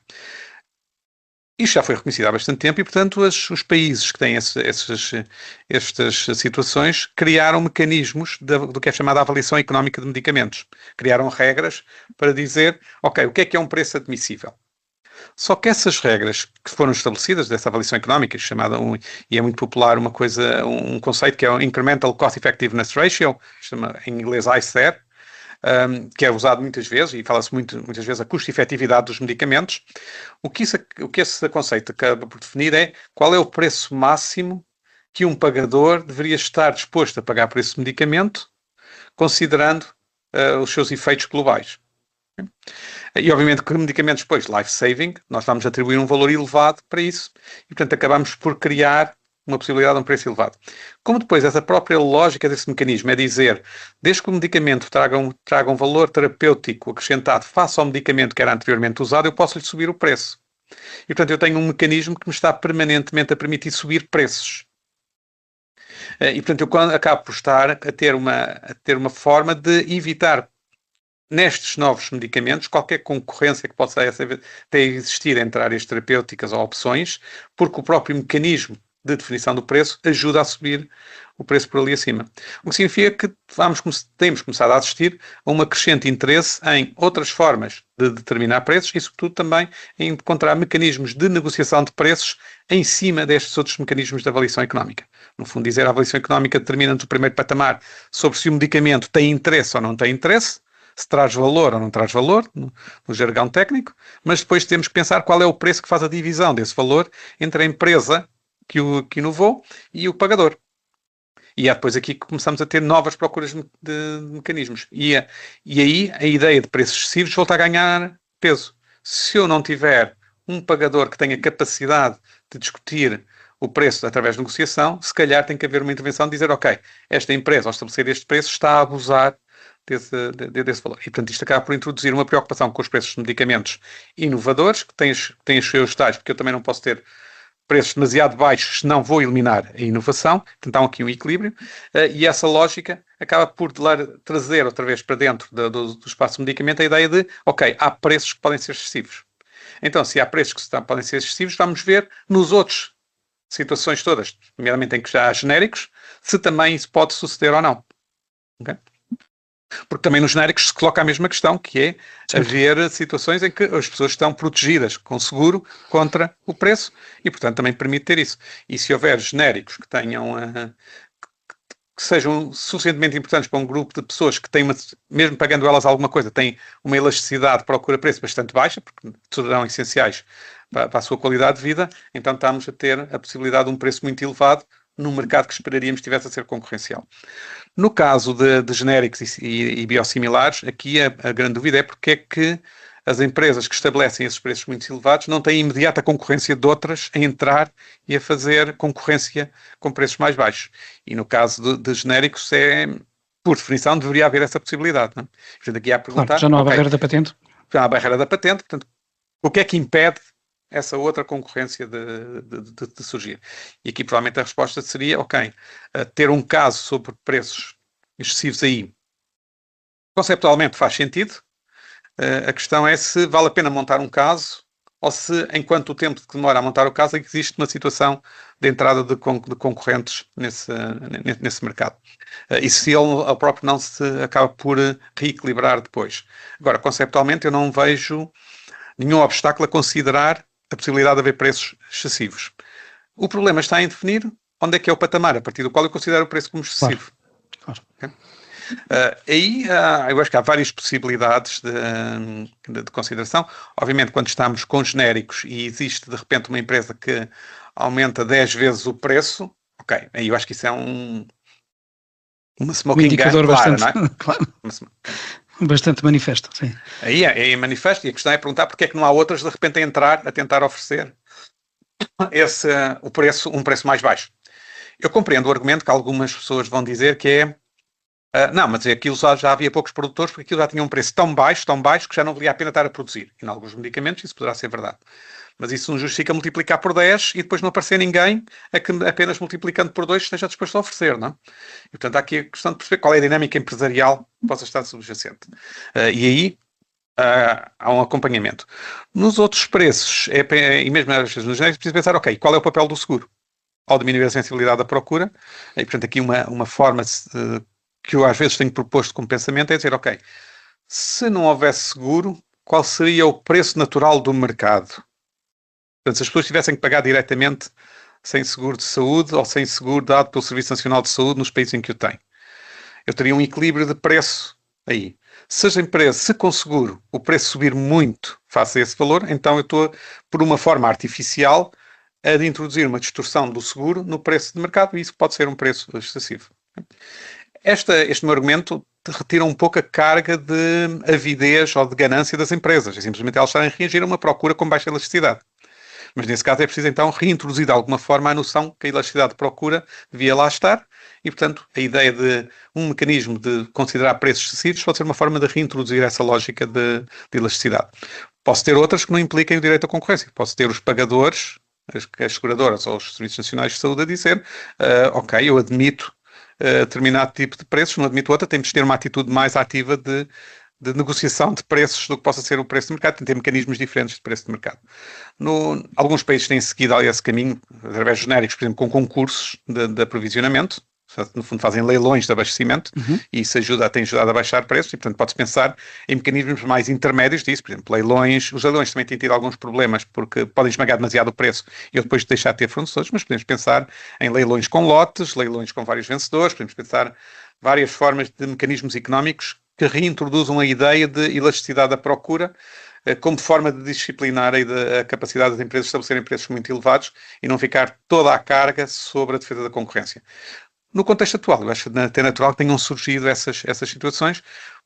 Isto já foi reconhecido há bastante tempo e, portanto, os países que têm estas situações criaram mecanismos do que é chamada avaliação económica de medicamentos. Criaram regras para dizer, ok, o que é um preço admissível? Só que essas regras que foram estabelecidas dessa avaliação económica, e é muito popular um conceito que é o Incremental Cost Effectiveness Ratio, chama em inglês ICER, que é usado muitas vezes, e fala-se muitas vezes a custo-efetividade dos medicamentos. O que esse conceito acaba por definir é qual é o preço máximo que um pagador deveria estar disposto a pagar por esse medicamento, considerando os seus efeitos globais. E obviamente que medicamentos depois life-saving, nós vamos atribuir um valor elevado para isso e portanto acabamos por criar uma possibilidade de um preço elevado. Como depois essa própria lógica desse mecanismo é dizer, desde que o medicamento traga um valor terapêutico acrescentado face ao medicamento que era anteriormente usado, eu posso lhe subir o preço. E portanto eu tenho um mecanismo que me está permanentemente a permitir subir preços. E portanto eu acabo por estar a ter uma forma de evitar nestes novos medicamentos, qualquer concorrência que possa até existir entre áreas terapêuticas ou opções, porque o próprio mecanismo de definição do preço ajuda a subir o preço por ali acima. O que significa que temos começado a assistir a um crescente interesse em outras formas de determinar preços e, sobretudo, também em encontrar mecanismos de negociação de preços em cima destes outros mecanismos de avaliação económica. No fundo, dizer a avaliação económica determina-nos o primeiro patamar sobre se o medicamento tem interesse ou não tem interesse, se traz valor ou não traz valor, no jargão técnico, mas depois temos que pensar qual é o preço que faz a divisão desse valor entre a empresa que inovou e o pagador. E é depois aqui que começamos a ter novas procuras de mecanismos. E aí a ideia de preços excessivos volta a ganhar peso. Se eu não tiver um pagador que tenha capacidade de discutir o preço através de negociação, se calhar tem que haver uma intervenção de dizer, ok, esta empresa, ao estabelecer este preço, está a abusar desse valor. E, portanto, isto acaba por introduzir uma preocupação com os preços de medicamentos inovadores, que têm os seus tais, porque eu também não posso ter preços demasiado baixos, senão vou eliminar a inovação. Portanto, há aqui um equilíbrio. E essa lógica acaba por trazer outra vez para dentro do espaço de medicamento a ideia de, ok, há preços que podem ser excessivos. Então, se há preços que podem ser excessivos, vamos ver nos outros situações todas, nomeadamente em que já há genéricos, se também isso pode suceder ou não. Okay? Porque também nos genéricos se coloca a mesma questão, que é haver situações em que as pessoas estão protegidas com seguro contra o preço e, portanto, também permite ter isso. E se houver genéricos que tenham que sejam suficientemente importantes para um grupo de pessoas que têm, mesmo pagando elas alguma coisa, têm uma elasticidade de procura-preço bastante baixa, porque serão essenciais para a sua qualidade de vida, então estamos a ter a possibilidade de um preço muito elevado num mercado que esperaríamos estivesse a ser concorrencial. No caso de genéricos e biosimilares, aqui a grande dúvida é porque é que as empresas que estabelecem esses preços muito elevados não têm imediata concorrência de outras a entrar e a fazer concorrência com preços mais baixos. E no caso de genéricos, por definição, deveria haver essa possibilidade. Não é? Portanto, aqui há a perguntar... Claro, já não há barreira da patente? Já há a barreira da patente, portanto, o que é que impede essa outra concorrência de surgir? E aqui provavelmente a resposta seria, ok, ter um caso sobre preços excessivos aí, conceptualmente faz sentido. A questão é se vale a pena montar um caso ou se, enquanto o tempo que demora a montar o caso, existe uma situação de entrada de concorrentes nesse mercado. E se ele próprio não se acaba por reequilibrar depois. Agora, conceptualmente, eu não vejo nenhum obstáculo a considerar a possibilidade de haver preços excessivos. O problema está em definir onde é que é o patamar a partir do qual eu considero o preço como excessivo. Claro. Okay? Aí eu acho que há várias possibilidades de consideração. Obviamente, quando estamos com genéricos e existe de repente uma empresa que aumenta 10 vezes o preço, ok, aí eu acho que isso é uma smoking gun clara, não é? Claro. Bastante manifesto, sim. Aí é manifesto, e a questão é perguntar porque é que não há outras de repente a entrar, a tentar oferecer um preço mais baixo. Eu compreendo o argumento que algumas pessoas vão dizer que é não, mas aquilo já havia poucos produtores porque aquilo já tinha um preço tão baixo que já não valia a pena estar a produzir. E em alguns medicamentos isso poderá ser verdade. Mas isso não justifica multiplicar por 10 e depois não aparecer ninguém a que apenas multiplicando por 2 esteja disposto a oferecer, não é? E portanto há aqui a questão de perceber qual é a dinâmica empresarial que possa estar subjacente. E aí há um acompanhamento. Nos outros preços, e mesmo às vezes nos genéricos, preciso pensar, ok, qual é o papel do seguro? Ao diminuir a sensibilidade da procura, e portanto aqui uma forma que eu às vezes tenho proposto como pensamento é dizer, ok, se não houvesse seguro, qual seria o preço natural do mercado? Portanto, se as pessoas tivessem que pagar diretamente sem seguro de saúde ou sem seguro dado pelo Serviço Nacional de Saúde nos países em que o tem, eu teria um equilíbrio de preço aí. Se com seguro o preço subir muito face a esse valor, então eu estou, por uma forma artificial, a de introduzir uma distorção do seguro no preço de mercado, e isso pode ser um preço excessivo. Este meu argumento retira um pouco a carga de avidez ou de ganância das empresas. É simplesmente elas estarem a reagir a uma procura com baixa elasticidade. Mas nesse caso é preciso então reintroduzir de alguma forma a noção que a elasticidade de procura devia lá estar e, portanto, a ideia de um mecanismo de considerar preços excessivos pode ser uma forma de reintroduzir essa lógica de elasticidade. Posso ter outras que não impliquem o direito à concorrência. Posso ter os pagadores, as seguradoras ou os Serviços Nacionais de Saúde a dizer, ok, eu admito determinado tipo de preços, não admito outra, temos de ter uma atitude mais ativa de negociação de preços do que possa ser o preço de mercado, tem de ter mecanismos diferentes de preço de mercado. Alguns países têm seguido esse caminho, através de genéricos, por exemplo, com concursos de aprovisionamento, no fundo fazem leilões de abastecimento, e isso tem ajudado a baixar preços, e portanto pode-se pensar em mecanismos mais intermédios disso, por exemplo, leilões. Os leilões também têm tido alguns problemas porque podem esmagar demasiado o preço e depois deixar de ter fornecedores, mas podemos pensar em leilões com lotes, leilões com vários vencedores, podemos pensar várias formas de mecanismos económicos que reintroduzam a ideia de elasticidade da procura como forma de disciplinar a capacidade das empresas de estabelecerem preços muito elevados e não ficar toda a carga sobre a defesa da concorrência. No contexto atual, eu acho até natural que tenham surgido essas situações,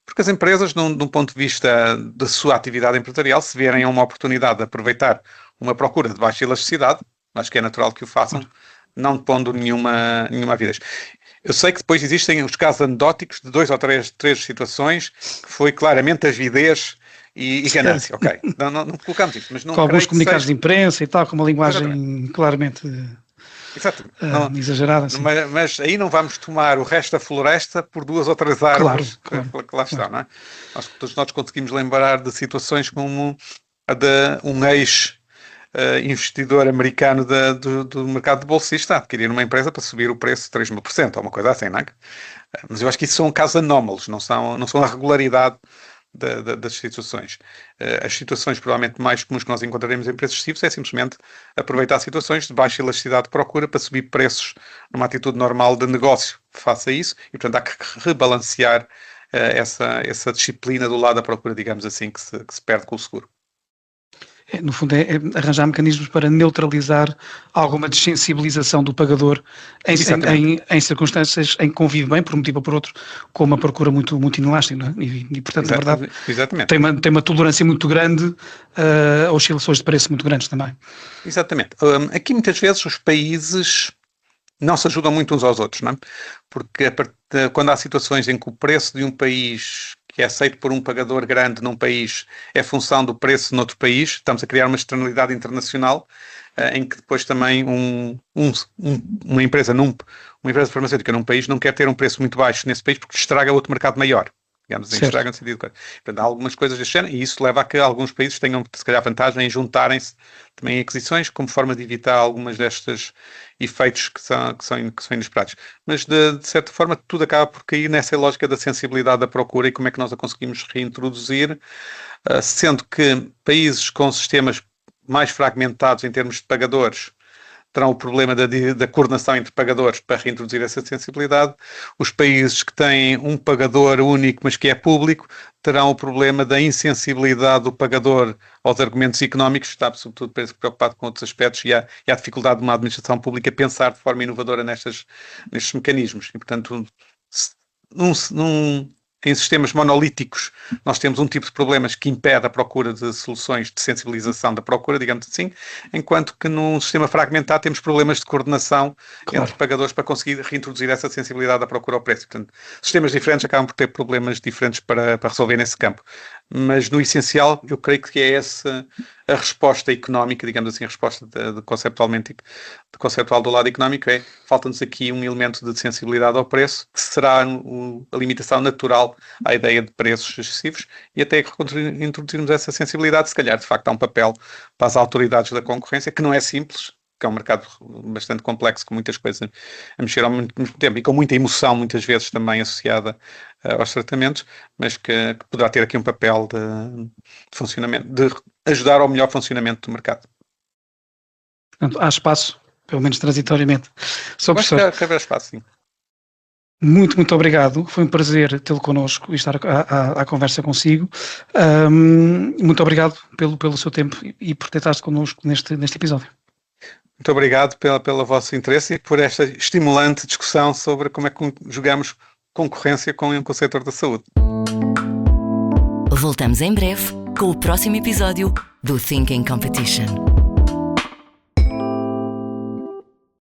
porque as empresas, de um ponto de vista da sua atividade empresarial, se vierem a uma oportunidade de aproveitar uma procura de baixa elasticidade, acho que é natural que o façam, não pondo nenhuma avidez. Eu sei que depois existem os casos anedóticos de 2 ou 3 situações que foi claramente avidez e ganância. Ok, não colocamos isso, mas não com alguns comunicados de imprensa e tal, com uma linguagem claramente exagerada. Assim. Mas aí não vamos tomar o resto da floresta por 2 ou 3 árvores que lá estão, não é? Todos nós conseguimos lembrar de situações como a de um investidor americano do mercado de bolsista a adquirir uma empresa para subir o preço de 3.000%, ou uma coisa assim, não é? Mas eu acho que isso são casos anómalos, não são a regularidade das situações. As situações provavelmente mais comuns que nós encontraremos em preços excessivos é simplesmente aproveitar situações de baixa elasticidade de procura para subir preços numa atitude normal de negócio. Faça isso e, portanto, há que rebalancear essa disciplina do lado da procura, digamos assim, que se perde com o seguro. No fundo é arranjar mecanismos para neutralizar alguma desensibilização do pagador em circunstâncias em que convive bem, por um motivo ou por outro, com uma procura muito, muito inelástica, não é? E portanto, na verdade, tem uma tolerância muito grande a oscilações de preço muito grandes também. Exatamente. Aqui muitas vezes os países não se ajudam muito uns aos outros, não é? Porque quando há situações em que o preço de um país que é aceito por um pagador grande num país é função do preço noutro país, estamos a criar uma externalidade internacional em que depois também uma empresa farmacêutica num país não quer ter um preço muito baixo nesse país porque estraga outro mercado maior. Digamos, estraga no sentido de coisa. Portanto, há algumas coisas deste género e isso leva a que alguns países tenham, se calhar, vantagem em juntarem-se também em aquisições como forma de evitar algumas destes efeitos que são inesperados. Mas, de certa forma, tudo acaba por cair nessa lógica da sensibilidade da procura e como é que nós a conseguimos reintroduzir, sendo que países com sistemas mais fragmentados em termos de pagadores terão o problema da coordenação entre pagadores para reintroduzir essa sensibilidade. Os países que têm um pagador único, mas que é público, terão o problema da insensibilidade do pagador aos argumentos económicos, está sobretudo preocupado com outros aspectos e há dificuldade de uma administração pública pensar de forma inovadora nestes mecanismos. E, portanto, em sistemas monolíticos, nós temos um tipo de problemas que impede a procura de soluções de sensibilização da procura, digamos assim, enquanto que num sistema fragmentado temos problemas de coordenação entre pagadores para conseguir reintroduzir essa sensibilidade da procura ao preço. Portanto, sistemas diferentes acabam por ter problemas diferentes para resolver nesse campo. mas no essencial eu creio que é essa a resposta económica, digamos assim, a resposta conceptual do lado económico falta-nos aqui um elemento de sensibilidade ao preço, que será a limitação natural à ideia de preços excessivos, e até que introduzirmos essa sensibilidade, se calhar de facto há um papel para as autoridades da concorrência, que não é simples, que é um mercado bastante complexo, com muitas coisas a mexer ao mesmo tempo e com muita emoção, muitas vezes também associada aos tratamentos, mas que poderá ter aqui um papel de funcionamento, de ajudar ao melhor funcionamento do mercado. Portanto, há espaço, pelo menos transitoriamente. Sr. Professor, que haverá espaço, sim. Muito obrigado. Foi um prazer tê-lo connosco e estar à conversa consigo. Muito obrigado pelo seu tempo e por ter estado connosco neste episódio. Muito obrigado pelo vosso interesse e por esta estimulante discussão sobre como é que jogamos concorrência com o setor da saúde. Voltamos em breve com o próximo episódio do Thinking Competition.